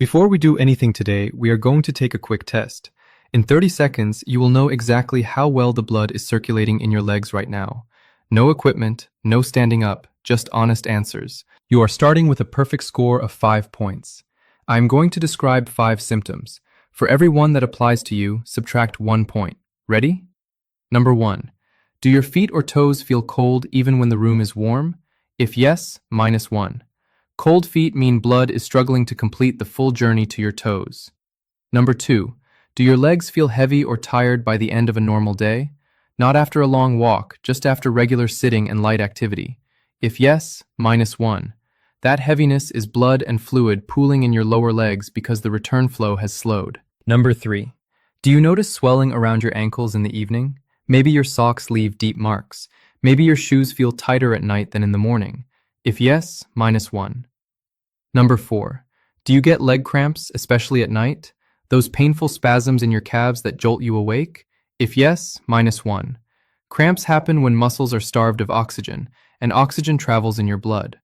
Before we do anything today, we are going to take a quick test. In 30 seconds, you will know exactly how well the blood is circulating in your legs right now. No equipment, no standing up, just honest answers. You are starting with a perfect score of 5 points. I am going to describe 5 symptoms. For every one that applies to you, subtract 1 point. Ready? Number 1. Do your feet or toes feel cold even when the room is warm? If yes, -1. Cold feet mean blood is struggling to complete the full journey to your toes. Number 2. Do your legs feel heavy or tired by the end of a normal day? Not after a long walk, just after regular sitting and light activity. If yes, -1. That heaviness is blood and fluid pooling in your lower legs because the return flow has slowed. Number 3. Do you notice swelling around your ankles in the evening? Maybe your socks leave deep marks. Maybe your shoes feel tighter at night than in the morning. If yes, -1. Number 4. Do you get leg cramps, especially at night? Those painful spasms in your calves that jolt you awake? If yes, -1. Cramps happen when muscles are starved of oxygen, and oxygen travels in your blood.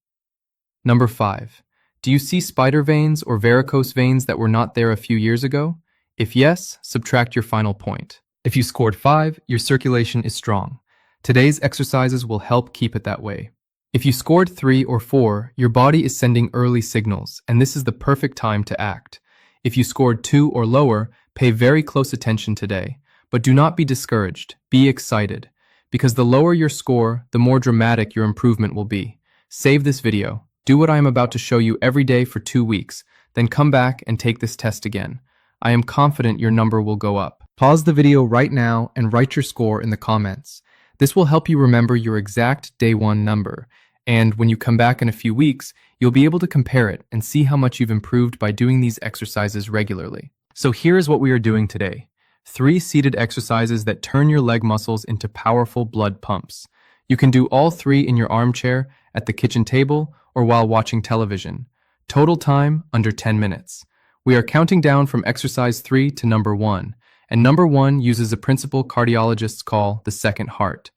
Number 5. Do you see spider veins or varicose veins that were not there a few years ago? If yes, subtract your final point. If you scored 5, your circulation is strong. Today's exercises will help keep it that way. If you scored 3 or 4, your body is sending early signals, and this is the perfect time to act. If you scored 2 or lower, pay very close attention today. But do not be discouraged. Be excited. Because the lower your score, the more dramatic your improvement will be. Save this video. Do what I am about to show you every day for 2 weeks, then come back and take this test again. I am confident your number will go up. Pause the video right now and write your score in the comments. This will help you remember your exact day 1 number, and when you come back in a few weeks, you'll be able to compare it and see how much you've improved by doing these exercises regularly. So here's what we are doing today. 3 seated exercises that turn your leg muscles into powerful blood pumps. You can do all 3 in your armchair, at the kitchen table, or while watching television. Total time, under 10 minutes. We are counting down from exercise 3 to number 1, and number 1 uses a principle cardiologists call the second heart.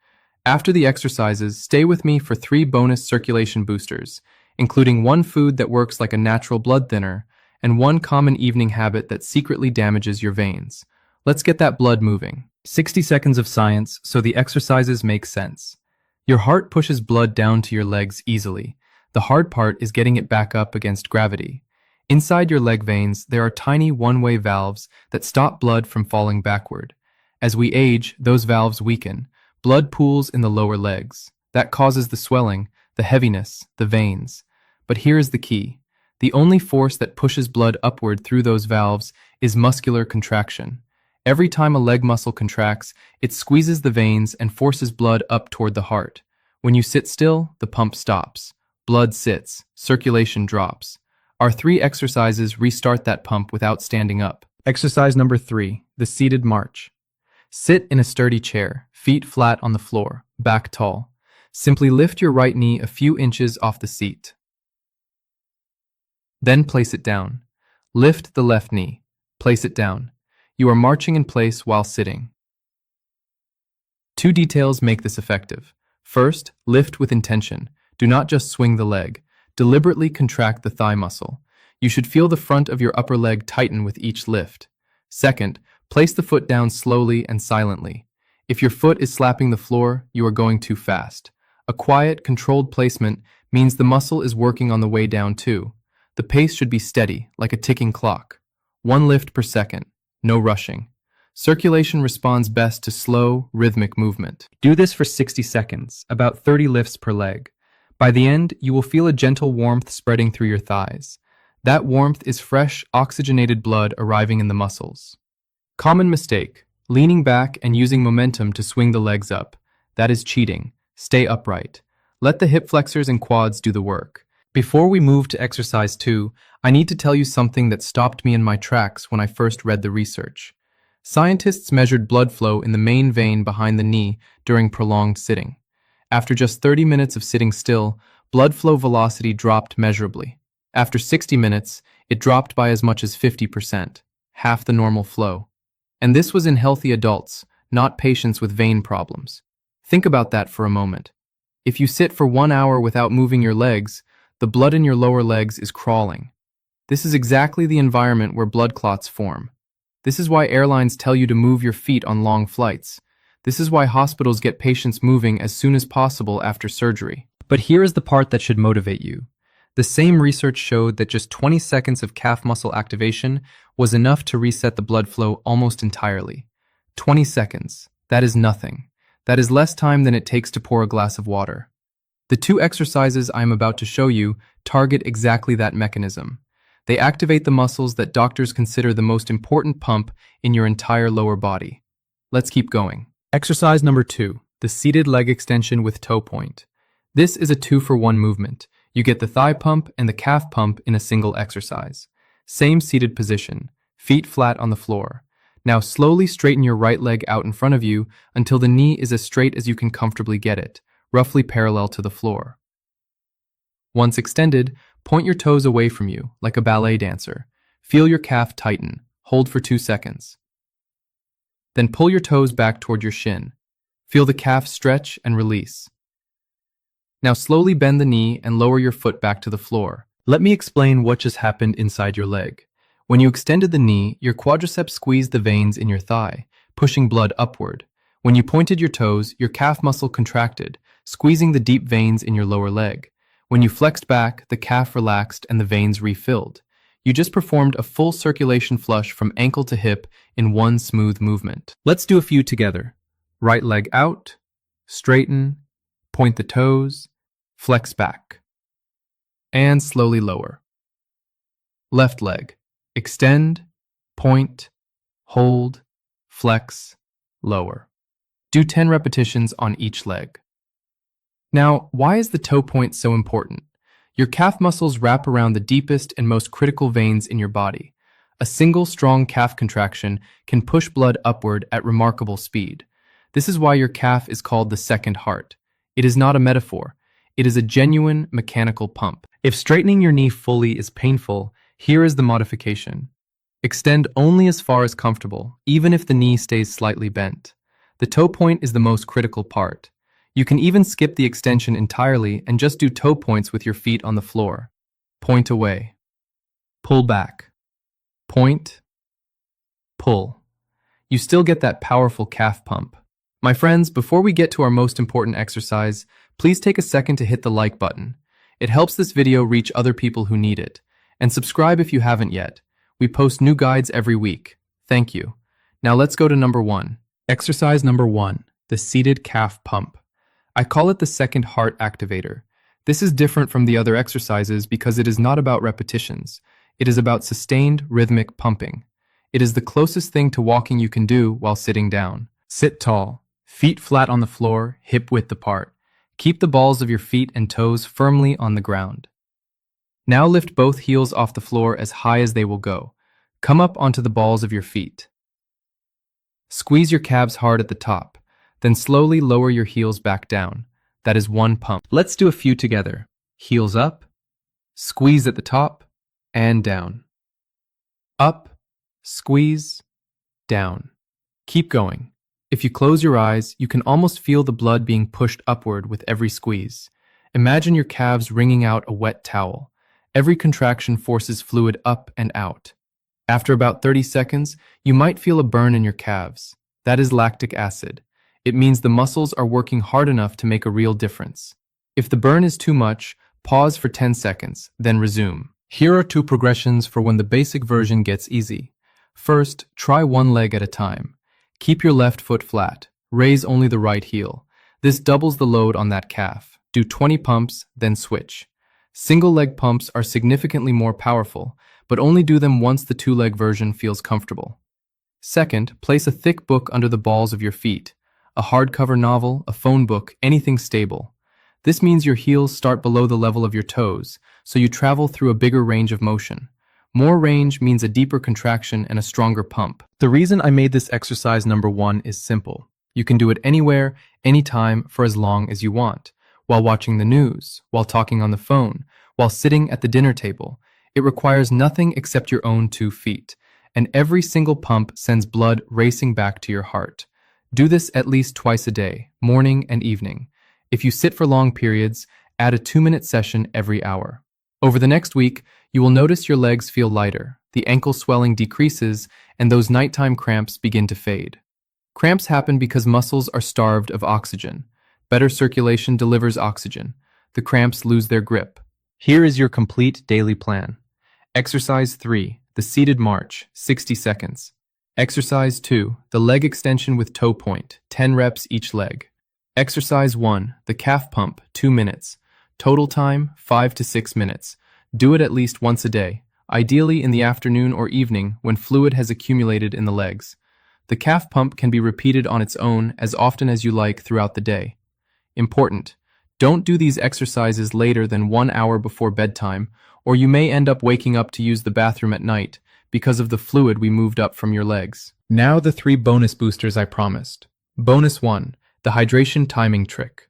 After the exercises, stay with me for 3 bonus circulation boosters, including 1 food that works like a natural blood thinner, and 1 common evening habit that secretly damages your veins. Let's get that blood moving. 60 seconds of science so the exercises make sense. Your heart pushes blood down to your legs easily. The hard part is getting it back up against gravity. Inside your leg veins, there are tiny one-way valves that stop blood from falling backward. As we age, those valves weaken. Blood pools in the lower legs. That causes the swelling, the heaviness, the veins. But here is the key. The only force that pushes blood upward through those valves is muscular contraction. Every time a leg muscle contracts, it squeezes the veins and forces blood up toward the heart. When you sit still, the pump stops. Blood sits, circulation drops. Our 3 exercises restart that pump without standing up. Exercise number 3, the seated march. Sit in a sturdy chair, feet flat on the floor, back tall. Simply lift your right knee a few inches off the seat. Then place it down. Lift the left knee. Place it down. You are marching in place while sitting. 2 details make this effective. First, lift with intention. Do not just swing the leg. Deliberately contract the thigh muscle. You should feel the front of your upper leg tighten with each lift. Second, place the foot down slowly and silently. If your foot is slapping the floor, you are going too fast. A quiet, controlled placement means the muscle is working on the way down too. The pace should be steady, like a ticking clock. 1 lift per second. No rushing. Circulation responds best to slow, rhythmic movement. Do this for 60 seconds, about 30 lifts per leg. By the end, you will feel a gentle warmth spreading through your thighs. That warmth is fresh, oxygenated blood arriving in the muscles. Common mistake, leaning back and using momentum to swing the legs up. That is cheating. Stay upright. Let the hip flexors and quads do the work. Before we move to exercise 2, I need to tell you something that stopped me in my tracks when I first read the research. Scientists measured blood flow in the main vein behind the knee during prolonged sitting. After just 30 minutes of sitting still, blood flow velocity dropped measurably. After 60 minutes, it dropped by as much as 50%, half the normal flow. And this was in healthy adults, not patients with vein problems. Think about that for a moment. If you sit for 1 hour without moving your legs, the blood in your lower legs is crawling. This is exactly the environment where blood clots form. This is why airlines tell you to move your feet on long flights. This is why hospitals get patients moving as soon as possible after surgery. But here is the part that should motivate you. The same research showed that just 20 seconds of calf muscle activation was enough to reset the blood flow almost entirely. 20 seconds. That is nothing. That is less time than it takes to pour a glass of water. The two exercises I am about to show you target exactly that mechanism. They activate the muscles that doctors consider the most important pump in your entire lower body. Let's keep going. Exercise number 2, the seated leg extension with toe point. This is a 2-for-1 movement. You get the thigh pump and the calf pump in a single exercise. Same seated position, feet flat on the floor. Now slowly straighten your right leg out in front of you until the knee is as straight as you can comfortably get it, roughly parallel to the floor. Once extended, point your toes away from you, like a ballet dancer. Feel your calf tighten. Hold for 2 seconds. Then pull your toes back toward your shin. Feel the calf stretch and release. Now slowly bend the knee and lower your foot back to the floor. Let me explain what just happened inside your leg. When you extended the knee, your quadriceps squeezed the veins in your thigh, pushing blood upward. When you pointed your toes, your calf muscle contracted, squeezing the deep veins in your lower leg. When you flexed back, the calf relaxed and the veins refilled. You just performed a full circulation flush from ankle to hip in one smooth movement. Let's do a few together. Right leg out, straighten, point the toes, flex back, and slowly lower. Left leg, extend, point, hold, flex, lower. Do 10 repetitions on each leg. Now, why is the toe point so important? Your calf muscles wrap around the deepest and most critical veins in your body. A single strong calf contraction can push blood upward at remarkable speed. This is why your calf is called the second heart. It is not a metaphor. It is a genuine mechanical pump. If straightening your knee fully is painful, here is the modification. Extend only as far as comfortable, even if the knee stays slightly bent. The toe point is the most critical part. You can even skip the extension entirely and just do toe points with your feet on the floor. Point away. Pull back. Point. Pull. You still get that powerful calf pump. My friends, before we get to our most important exercise, please take a second to hit the like button. It helps this video reach other people who need it. And subscribe if you haven't yet. We post new guides every week. Thank you. Now let's go to number 1. Exercise number 1, the seated calf pump. I call it the second heart activator. This is different from the other exercises because it is not about repetitions. It is about sustained rhythmic pumping. It is the closest thing to walking you can do while sitting down. Sit tall, feet flat on the floor, hip width apart. Keep the balls of your feet and toes firmly on the ground. Now lift both heels off the floor as high as they will go. Come up onto the balls of your feet. Squeeze your calves hard at the top. Then slowly lower your heels back down. That is one pump. Let's do a few together. Heels up, squeeze at the top, and down. Up, squeeze, down. Keep going. If you close your eyes, you can almost feel the blood being pushed upward with every squeeze. Imagine your calves wringing out a wet towel. Every contraction forces fluid up and out. After about 30 seconds, you might feel a burn in your calves. That is lactic acid. It means the muscles are working hard enough to make a real difference. If the burn is too much, pause for 10 seconds, then resume. Here are 2 progressions for when the basic version gets easy. First, try one leg at a time. Keep your left foot flat. Raise only the right heel. This doubles the load on that calf. Do 20 pumps, then switch. Single leg pumps are significantly more powerful, but only do them once the 2-leg version feels comfortable. Second, place a thick book under the balls of your feet. A hardcover novel, a phone book, anything stable. This means your heels start below the level of your toes, so you travel through a bigger range of motion. More range means a deeper contraction and a stronger pump. The reason I made this exercise number 1 is simple. You can do it anywhere, anytime, for as long as you want. While watching the news, while talking on the phone, while sitting at the dinner table. It requires nothing except your own 2 feet. And every single pump sends blood racing back to your heart. Do this at least twice a day, morning and evening. If you sit for long periods, add a 2-minute session every hour. Over the next week, You will notice your legs feel lighter, the ankle swelling decreases, and those nighttime cramps begin to fade. Cramps happen because muscles are starved of oxygen. Better circulation delivers oxygen. The cramps lose their grip. Here is your complete daily plan. Exercise 3, the seated march, 60 seconds. Exercise 2, the leg extension with toe point, 10 reps each leg. Exercise 1, the calf pump, 2 minutes. Total time, 5 to 6 minutes. Do it at least once a day, ideally in the afternoon or evening when fluid has accumulated in the legs. The calf pump can be repeated on its own as often as you like throughout the day. Important: don't do these exercises later than 1 hour before bedtime, or you may end up waking up to use the bathroom at night because of the fluid we moved up from your legs. Now the 3 bonus boosters I promised. Bonus 1, the hydration timing trick.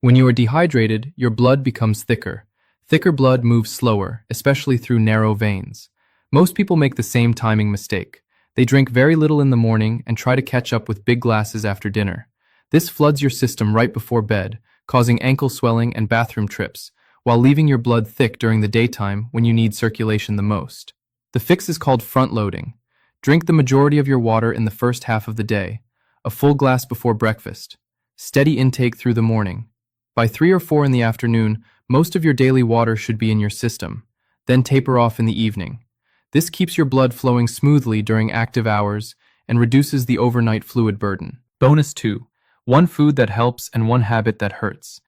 When you are dehydrated, your blood becomes thicker. Thicker blood moves slower, especially through narrow veins. Most people make the same timing mistake. They drink very little in the morning and try to catch up with big glasses after dinner. This floods your system right before bed, causing ankle swelling and bathroom trips, while leaving your blood thick during the daytime when you need circulation the most. The fix is called front-loading. Drink the majority of your water in the first half of the day, a full glass before breakfast. Steady intake through the morning. By 3 or 4 in the afternoon, most of your daily water should be in your system, then taper off in the evening. This keeps your blood flowing smoothly during active hours and reduces the overnight fluid burden. Bonus 2, 1 food that helps and 1 habit that hurts.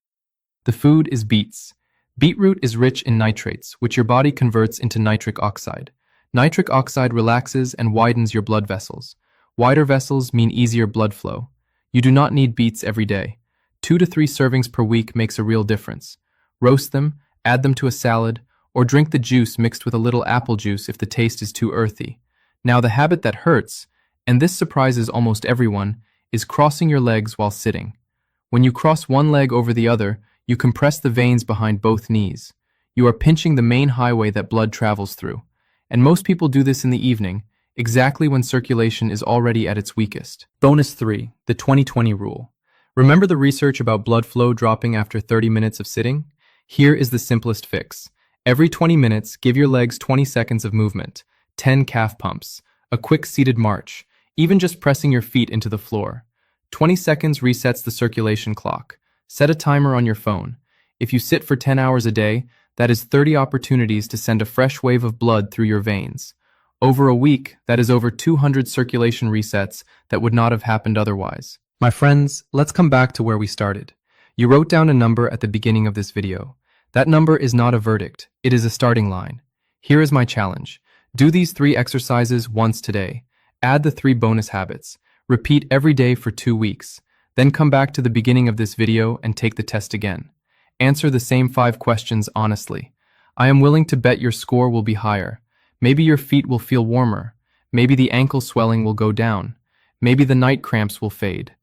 The food is beets. Beetroot is rich in nitrates, which your body converts into nitric oxide. Nitric oxide relaxes and widens your blood vessels. Wider vessels mean easier blood flow. You do not need beets every day. 2 to 3 servings per week makes a real difference. Roast them, add them to a salad, or drink the juice mixed with a little apple juice if the taste is too earthy. Now the habit that hurts, and this surprises almost everyone, is crossing your legs while sitting. When you cross one leg over the other, you compress the veins behind both knees. You are pinching the main highway that blood travels through. And most people do this in the evening, exactly when circulation is already at its weakest. Bonus 3, the 20-20 rule. Remember the research about blood flow dropping after 30 minutes of sitting? Here is the simplest fix. Every 20 minutes, give your legs 20 seconds of movement, 10 calf pumps, a quick seated march, even just pressing your feet into the floor. 20 seconds resets the circulation clock. Set a timer on your phone. If you sit for 10 hours a day, that is 30 opportunities to send a fresh wave of blood through your veins. Over a week, that is over 200 circulation resets that would not have happened otherwise. My friends, let's come back to where we started. You wrote down a number at the beginning of this video. That number is not a verdict, it is a starting line. Here is my challenge. Do these 3 exercises once today. Add the 3 bonus habits. Repeat every day for 2 weeks. Then come back to the beginning of this video and take the test again. Answer the same 5 questions honestly. I am willing to bet your score will be higher. Maybe your feet will feel warmer. Maybe the ankle swelling will go down. Maybe the night cramps will fade.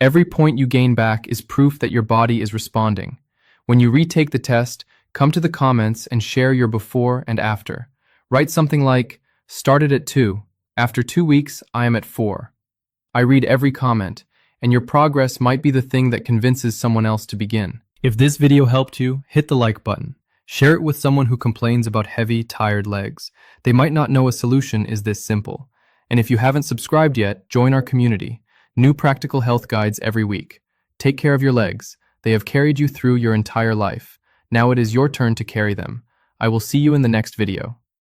Every point you gain back is proof that your body is responding. When you retake the test, come to the comments and share your before and after. Write something like, started at 2. After 2 weeks, I am at 4. I read every comment, and your progress might be the thing that convinces someone else to begin. If this video helped you, hit the like button. Share it with someone who complains about heavy, tired legs. They might not know a solution is this simple. And if you haven't subscribed yet, join our community. New practical health guides every week. Take care of your legs. They have carried you through your entire life. Now it is your turn to carry them. I will see you in the next video.